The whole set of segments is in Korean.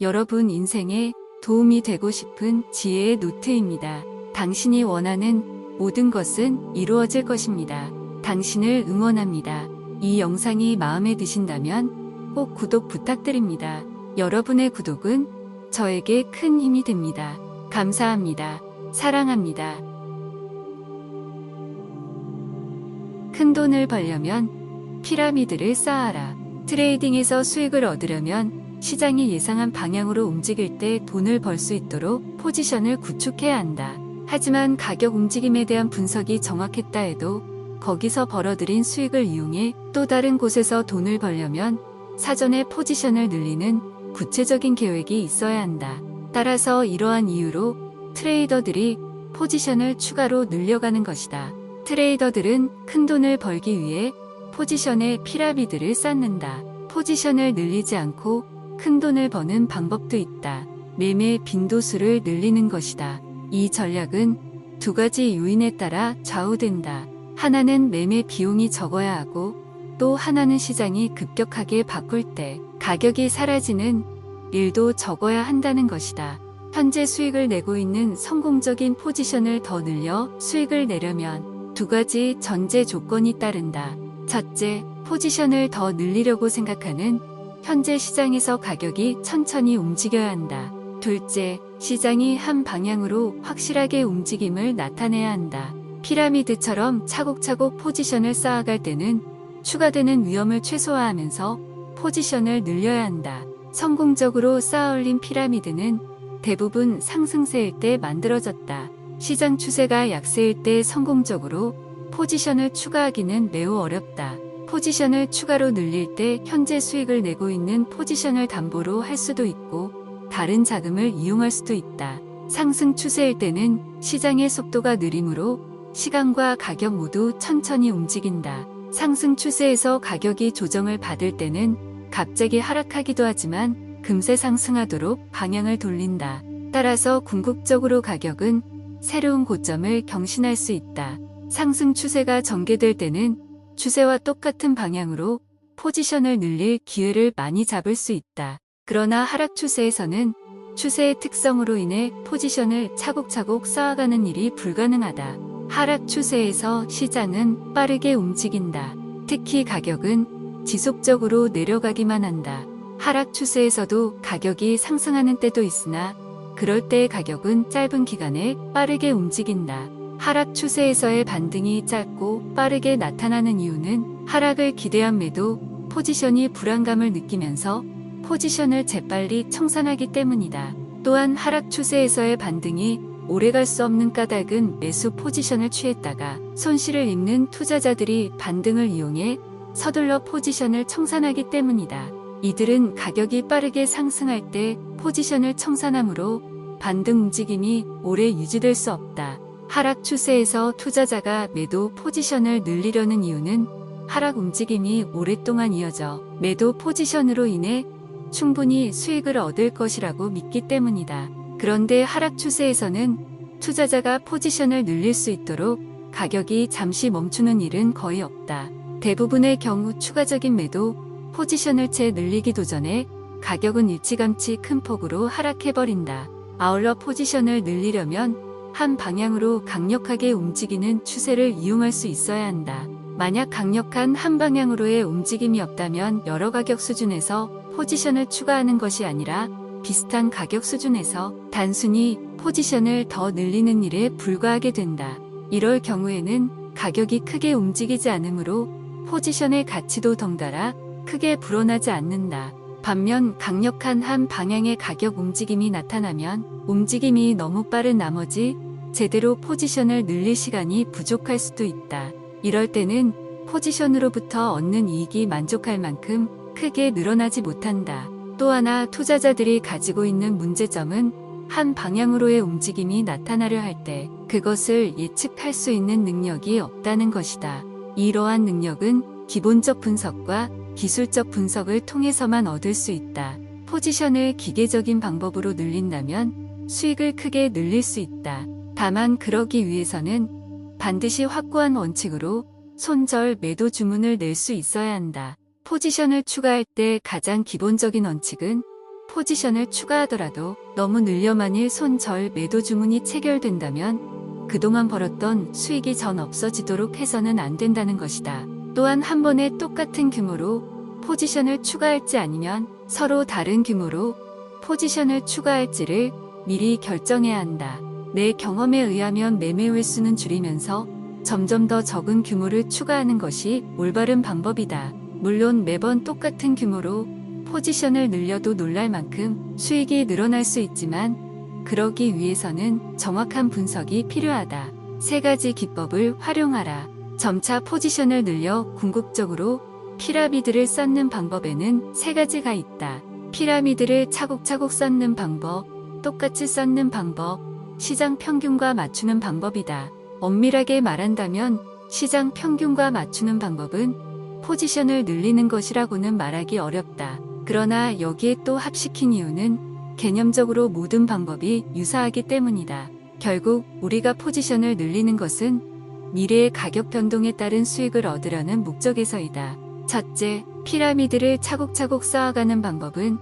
여러분 인생에 도움이 되고 싶은 지혜의 노트입니다. 당신이 원하는 모든 것은 이루어질 것입니다. 당신을 응원합니다. 이 영상이 마음에 드신다면 꼭 구독 부탁드립니다. 여러분의 구독은 저에게 큰 힘이 됩니다. 감사합니다. 사랑합니다. 큰 돈을 벌려면 피라미드를 쌓아라. 트레이딩에서 수익을 얻으려면 시장이 예상한 방향으로 움직일 때 돈을 벌 수 있도록 포지션을 구축해야 한다. 하지만 가격 움직임에 대한 분석이 정확했다 해도 거기서 벌어들인 수익을 이용해 또 다른 곳에서 돈을 벌려면 사전에 포지션을 늘리는 구체적인 계획이 있어야 한다. 따라서 이러한 이유로 트레이더들이 포지션을 추가로 늘려가는 것이다. 트레이더들은 큰 돈을 벌기 위해 포지션에 피라미드를 쌓는다. 포지션을 늘리지 않고 큰 돈을 버는 방법도 있다. 매매 빈도수를 늘리는 것이다. 이 전략은 두 가지 요인에 따라 좌우된다. 하나는 매매 비용이 적어야 하고 또 하나는 시장이 급격하게 바꿀 때 가격이 사라지는 일도 적어야 한다는 것이다. 현재 수익을 내고 있는 성공적인 포지션을 더 늘려 수익을 내려면 두 가지 전제 조건이 따른다. 첫째, 포지션을 더 늘리려고 생각하는 현재 시장에서 가격이 천천히 움직여야 한다. 둘째, 시장이 한 방향으로 확실하게 움직임을 나타내야 한다. 피라미드처럼 차곡차곡 포지션을 쌓아갈 때는 추가되는 위험을 최소화하면서 포지션을 늘려야 한다. 성공적으로 쌓아올린 피라미드는 대부분 상승세일 때 만들어졌다. 시장 추세가 약세일 때 성공적으로 포지션을 추가하기는 매우 어렵다. 포지션을 추가로 늘릴 때 현재 수익을 내고 있는 포지션을 담보로 할 수도 있고 다른 자금을 이용할 수도 있다. 상승 추세일 때는 시장의 속도가 느리므로 시간과 가격 모두 천천히 움직인다. 상승 추세에서 가격이 조정을 받을 때는 갑자기 하락하기도 하지만 금세 상승하도록 방향을 돌린다. 따라서 궁극적으로 가격은 새로운 고점을 경신할 수 있다. 상승 추세가 전개될 때는 추세와 똑같은 방향으로 포지션을 늘릴 기회를 많이 잡을 수 있다. 그러나 하락 추세에서는 추세의 특성으로 인해 포지션을 차곡차곡 쌓아가는 일이 불가능하다. 하락 추세에서 시장은 빠르게 움직인다. 특히 가격은 지속적으로 내려가기만 한다. 하락 추세에서도 가격이 상승하는 때도 있으나 그럴 때의 가격은 짧은 기간에 빠르게 움직인다. 하락 추세에서의 반등이 짧고 빠르게 나타나는 이유는 하락을 기대한 매도 포지션이 불안감을 느끼면서 포지션을 재빨리 청산하기 때문이다. 또한 하락 추세에서의 반등이 오래갈 수 없는 까닭은 매수 포지션을 취했다가 손실을 입는 투자자들이 반등을 이용해 서둘러 포지션을 청산하기 때문이다. 이들은 가격이 빠르게 상승할 때 포지션을 청산하므로 반등 움직임이 오래 유지될 수 없다. 하락 추세에서 투자자가 매도 포지션을 늘리려는 이유는 하락 움직임이 오랫동안 이어져 매도 포지션으로 인해 충분히 수익을 얻을 것이라고 믿기 때문이다. 그런데 하락 추세에서는 투자자가 포지션을 늘릴 수 있도록 가격이 잠시 멈추는 일은 거의 없다. 대부분의 경우 추가적인 매도 포지션을 채 늘리기도 전에 가격은 일찌감치 큰 폭으로 하락해버린다. 아울러 포지션을 늘리려면 한 방향으로 강력하게 움직이는 추세를 이용할 수 있어야 한다. 만약 강력한 한 방향으로의 움직임이 없다면 여러 가격 수준에서 포지션을 추가하는 것이 아니라 비슷한 가격 수준에서 단순히 포지션을 더 늘리는 일에 불과하게 된다. 이럴 경우에는 가격이 크게 움직이지 않으므로 포지션의 가치도 덩달아 크게 불어나지 않는다. 반면 강력한 한 방향의 가격 움직임이 나타나면 움직임이 너무 빠른 나머지 제대로 포지션을 늘릴 시간이 부족할 수도 있다. 이럴 때는 포지션으로부터 얻는 이익이 만족할 만큼 크게 늘어나지 못한다. 또 하나 투자자들이 가지고 있는 문제점은 한 방향으로의 움직임이 나타나려 할 때 그것을 예측할 수 있는 능력이 없다는 것이다. 이러한 능력은 기본적 분석과 기술적 분석을 통해서만 얻을 수 있다. 포지션을 기계적인 방법으로 늘린다면 수익을 크게 늘릴 수 있다. 다만 그러기 위해서는 반드시 확고한 원칙으로 손절 매도 주문을 낼 수 있어야 한다. 포지션을 추가할 때 가장 기본적인 원칙은 포지션을 추가하더라도 너무 늘려만일 손절 매도 주문이 체결된다면 그동안 벌었던 수익이 전 없어지도록 해서는 안 된다는 것이다. 또한 한 번에 똑같은 규모로 포지션을 추가할지 아니면 서로 다른 규모로 포지션을 추가할지를 미리 결정해야 한다. 내 경험에 의하면 매매 횟수는 줄이면서 점점 더 적은 규모를 추가하는 것이 올바른 방법이다. 물론 매번 똑같은 규모로 포지션을 늘려도 놀랄 만큼 수익이 늘어날 수 있지만 그러기 위해서는 정확한 분석이 필요하다. 세 가지 기법을 활용하라. 점차 포지션을 늘려 궁극적으로 피라미드를 쌓는 방법에는 세 가지가 있다. 피라미드를 차곡차곡 쌓는 방법, 똑같이 쌓는 방법, 시장 평균과 맞추는 방법이다. 엄밀하게 말한다면 시장 평균과 맞추는 방법은 포지션을 늘리는 것이라고는 말하기 어렵다. 그러나 여기에 또 합시킨 이유는 개념적으로 모든 방법이 유사하기 때문이다. 결국 우리가 포지션을 늘리는 것은 미래의 가격 변동에 따른 수익을 얻으려는 목적에서이다. 첫째, 피라미드를 차곡차곡 쌓아가는 방법은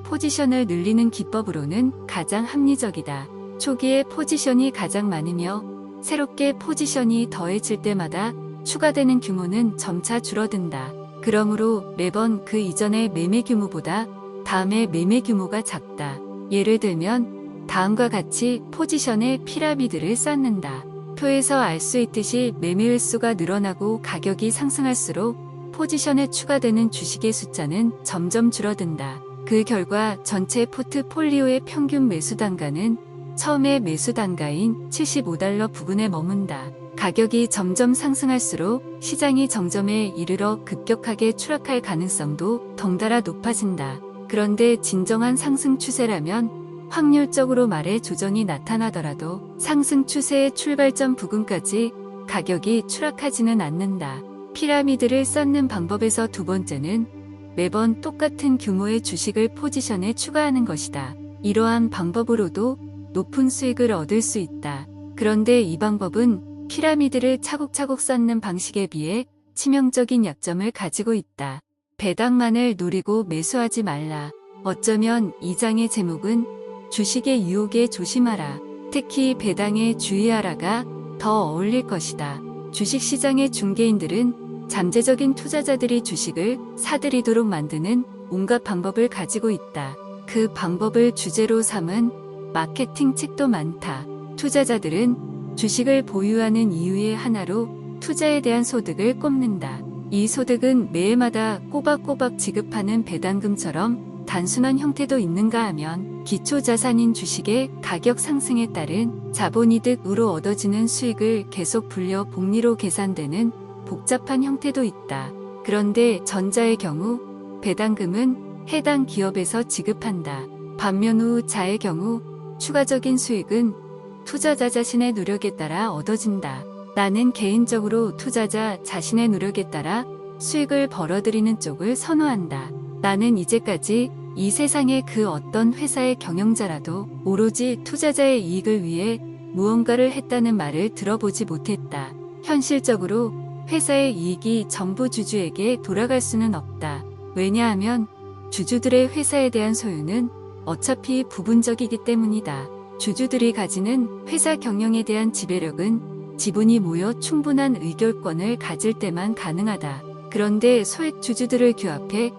포지션을 늘리는 기법으로는 가장 합리적이다. 초기에 포지션이 가장 많으며 새롭게 포지션이 더해질 때마다 추가되는 규모는 점차 줄어든다. 그러므로 매번 그 이전의 매매 규모보다 다음의 매매 규모가 작다. 예를 들면 다음과 같이 포지션의 피라미드를 쌓는다. 표에서 알 수 있듯이 매매 횟수가 늘어나고 가격이 상승할수록 포지션에 추가되는 주식의 숫자는 점점 줄어든다. 그 결과 전체 포트폴리오의 평균 매수 단가는 처음의 매수 단가인 $75 부근에 머문다. 가격이 점점 상승할수록 시장이 정점에 이르러 급격하게 추락할 가능성도 덩달아 높아진다. 그런데 진정한 상승 추세라면 확률적으로 말해 조정이 나타나더라도 상승 추세의 출발점 부근까지 가격이 추락하지는 않는다. 피라미드를 쌓는 방법에서 두 번째는 매번 똑같은 규모의 주식을 포지션에 추가하는 것이다. 이러한 방법으로도 높은 수익을 얻을 수 있다. 그런데 이 방법은 피라미드를 차곡차곡 쌓는 방식에 비해 치명적인 약점을 가지고 있다. 배당만을 노리고 매수하지 말라. 어쩌면 이 장의 제목은 주식의 유혹에 조심하라. 특히 배당에 주의하라가 더 어울릴 것이다. 주식시장의 중개인들은 잠재적인 투자자들이 주식을 사들이도록 만드는 온갖 방법을 가지고 있다. 그 방법을 주제로 삼은 마케팅 책도 많다. 투자자들은 주식을 보유하는 이유의 하나로 투자에 대한 소득을 꼽는다. 이 소득은 매해마다 꼬박꼬박 지급하는 배당금처럼 단순한 형태도 있는가 하면 기초자산인 주식의 가격 상승에 따른 자본이득으로 얻어지는 수익을 계속 불려 복리로 계산되는 복잡한 형태도 있다. 그런데 전자의 경우 배당금은 해당 기업에서 지급한다. 반면 후자의 경우 추가적인 수익은 투자자 자신의 노력에 따라 얻어진다. 나는 개인적으로 투자자 자신의 노력에 따라 수익을 벌어들이는 쪽을 선호한다. 나는 이제까지 이 세상의 그 어떤 회사의 경영자라도 오로지 투자자의 이익을 위해 무언가를 했다는 말을 들어보지 못했다. 현실적으로 회사의 이익이 전부 주주에게 돌아갈 수는 없다. 왜냐하면 주주들의 회사에 대한 소유는 어차피 부분적이기 때문이다. 주주들이 가지는 회사 경영에 대한 지배력은 지분이 모여 충분한 의결권을 가질 때만 가능하다. 그런데 소액 주주들을 규합해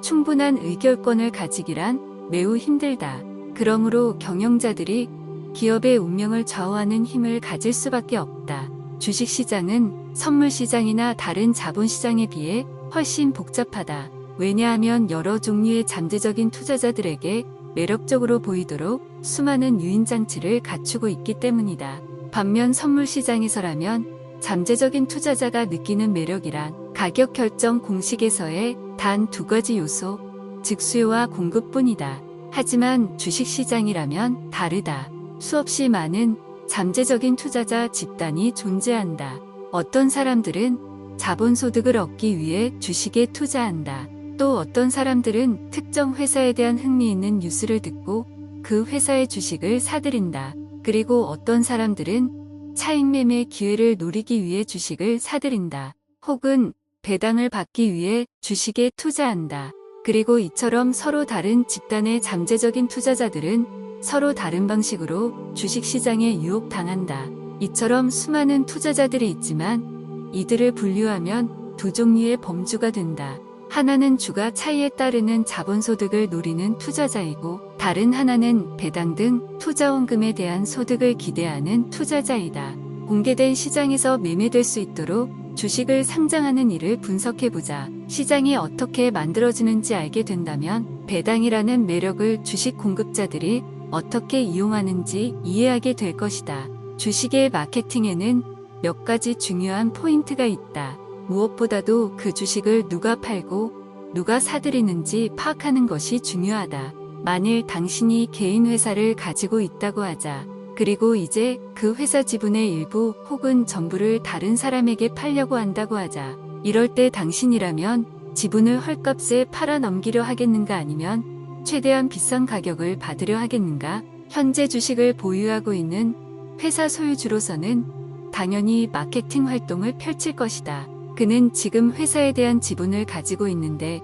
충분한 의결권을 가지기란 매우 힘들다. 그러므로 경영자들이 기업의 운명을 좌우하는 힘을 가질 수밖에 없다. 주식시장은 선물시장이나 다른 자본시장에 비해 훨씬 복잡하다. 왜냐하면 여러 종류의 잠재적인 투자자들에게 매력적으로 보이도록 수많은 유인장치를 갖추고 있기 때문이다. 반면 선물시장에서라면 잠재적인 투자자가 느끼는 매력이란 가격 결정 공식에서의 단 두 가지 요소, 즉 수요와 공급뿐이다. 하지만 주식시장이라면 다르다. 수없이 많은 잠재적인 투자자 집단이 존재한다. 어떤 사람들은 자본소득을 얻기 위해 주식에 투자한다. 또 어떤 사람들은 특정 회사에 대한 흥미있는 뉴스를 듣고 그 회사의 주식을 사들인다. 그리고 어떤 사람들은 차익 매매 기회를 노리기 위해 주식을 사들인다. 혹은 배당을 받기 위해 주식에 투자한다. 그리고 이처럼 서로 다른 집단의 잠재적인 투자자들은 서로 다른 방식으로 주식시장에 유혹당한다. 이처럼 수많은 투자자들이 있지만 이들을 분류하면 두 종류의 범주가 된다. 하나는 주가 차이에 따르는 자본소득을 노리는 투자자이고 다른 하나는 배당 등 투자원금에 대한 소득을 기대하는 투자자이다. 공개된 시장에서 매매될 수 있도록 주식을 상장하는 일을 분석해보자. 시장이 어떻게 만들어지는지 알게 된다면 배당이라는 매력을 주식 공급자들이 어떻게 이용하는지 이해하게 될 것이다. 주식의 마케팅에는 몇 가지 중요한 포인트가 있다. 무엇보다도 그 주식을 누가 팔고 누가 사들이는지 파악하는 것이 중요하다. 만일 당신이 개인 회사를 가지고 있다고 하자. 그리고 이제 그 회사 지분의 일부 혹은 전부를 다른 사람에게 팔려고 한다고 하자. 이럴 때 당신이라면 지분을 헐값에 팔아 넘기려 하겠는가 아니면 최대한 비싼 가격을 받으려 하겠는가? 현재 주식을 보유하고 있는 회사 소유주로서는 당연히 마케팅 활동을 펼칠 것이다. 그는 지금 회사에 대한 지분을 가지고 있는데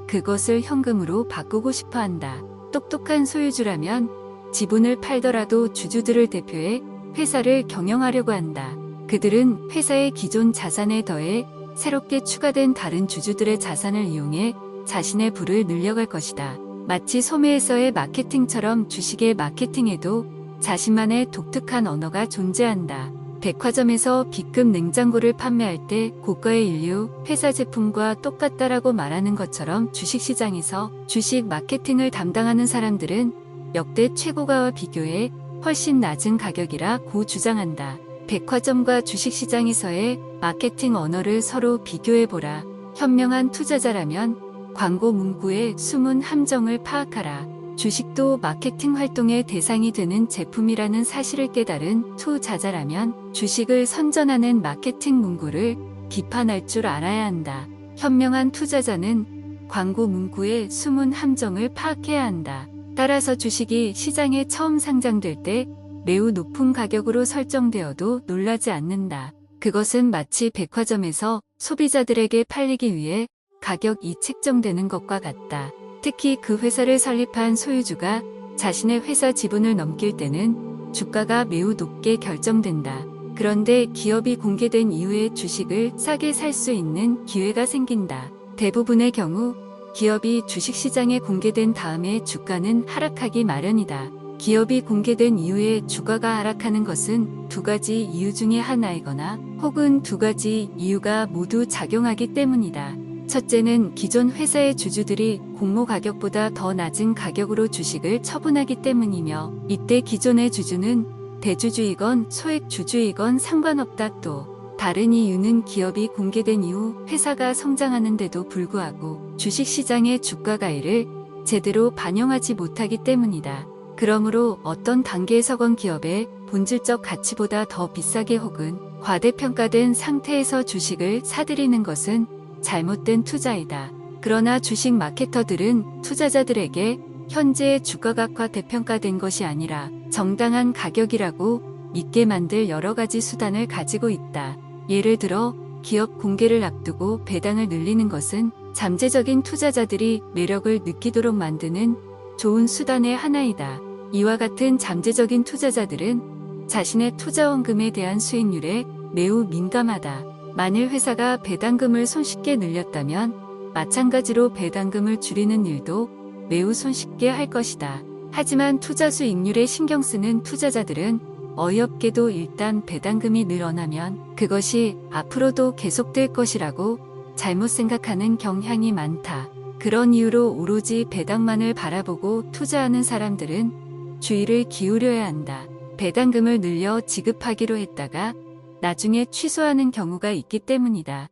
그것을 현금으로 바꾸고 싶어 한다. 똑똑한 소유주라면 지분을 팔더라도 주주들을 대표해 회사를 경영하려고 한다. 그들은 회사의 기존 자산에 더해 새롭게 추가된 다른 주주들의 자산을 이용해 자신의 부를 늘려갈 것이다. 마치 소매에서의 마케팅처럼 주식의 마케팅에도 자신만의 독특한 언어가 존재한다. 백화점에서 B급 냉장고를 판매할 때 고가의 인류, 회사 제품과 똑같다라고 말하는 것처럼 주식시장에서 주식 마케팅을 담당하는 사람들은 역대 최고가와 비교해 훨씬 낮은 가격이라 고 주장한다. 백화점과 주식시장에서의 마케팅 언어를 서로 비교해보라. 현명한 투자자라면 광고 문구의 숨은 함정을 파악하라. 주식도 마케팅 활동의 대상이 되는 제품이라는 사실을 깨달은 투자자라면 주식을 선전하는 마케팅 문구를 비판할 줄 알아야 한다. 현명한 투자자는 광고 문구의 숨은 함정을 파악해야 한다. 따라서 주식이 시장에 처음 상장될 때 매우 높은 가격으로 설정되어도 놀라지 않는다. 그것은 마치 백화점에서 소비자들에게 팔리기 위해 가격이 책정되는 것과 같다. 특히 그 회사를 설립한 소유주가 자신의 회사 지분을 넘길 때는 주가가 매우 높게 결정된다. 그런데 기업이 공개된 이후에 주식을 싸게 살 수 있는 기회가 생긴다. 대부분의 경우 기업이 주식시장에 공개된 다음에 주가는 하락하기 마련이다. 기업이 공개된 이후에 주가가 하락하는 것은 두 가지 이유 중에 하나이거나 혹은 두 가지 이유가 모두 작용하기 때문이다. 첫째는 기존 회사의 주주들이 공모 가격보다 더 낮은 가격으로 주식을 처분하기 때문이며 이때 기존의 주주는 대주주이건 소액 주주이건 상관없다. 또 다른 이유는 기업이 공개된 이후 회사가 성장하는데도 불구하고 주식시장의 주가 가액을 제대로 반영하지 못하기 때문이다. 그러므로 어떤 단계에서 건 기업의 본질적 가치보다 더 비싸게 혹은 과대평가된 상태에서 주식을 사들이는 것은 잘못된 투자이다. 그러나 주식 마케터들은 투자자들에게 현재의 주가가 과대평가된 것이 아니라 정당한 가격이라고 믿게 만들 여러 가지 수단을 가지고 있다. 예를 들어 기업 공개를 앞두고 배당을 늘리는 것은 잠재적인 투자자들이 매력을 느끼도록 만드는 좋은 수단의 하나이다. 이와 같은 잠재적인 투자자들은 자신의 투자원금에 대한 수익률에 매우 민감하다. 만일 회사가 배당금을 손쉽게 늘렸다면 마찬가지로 배당금을 줄이는 일도 매우 손쉽게 할 것이다. 하지만 투자 수익률에 신경 쓰는 투자자들은 어이없게도 일단 배당금이 늘어나면 그것이 앞으로도 계속될 것이라고 잘못 생각하는 경향이 많다. 그런 이유로 오로지 배당만을 바라보고 투자하는 사람들은 주의를 기울여야 한다. 배당금을 늘려 지급하기로 했다가 나중에 취소하는 경우가 있기 때문이다.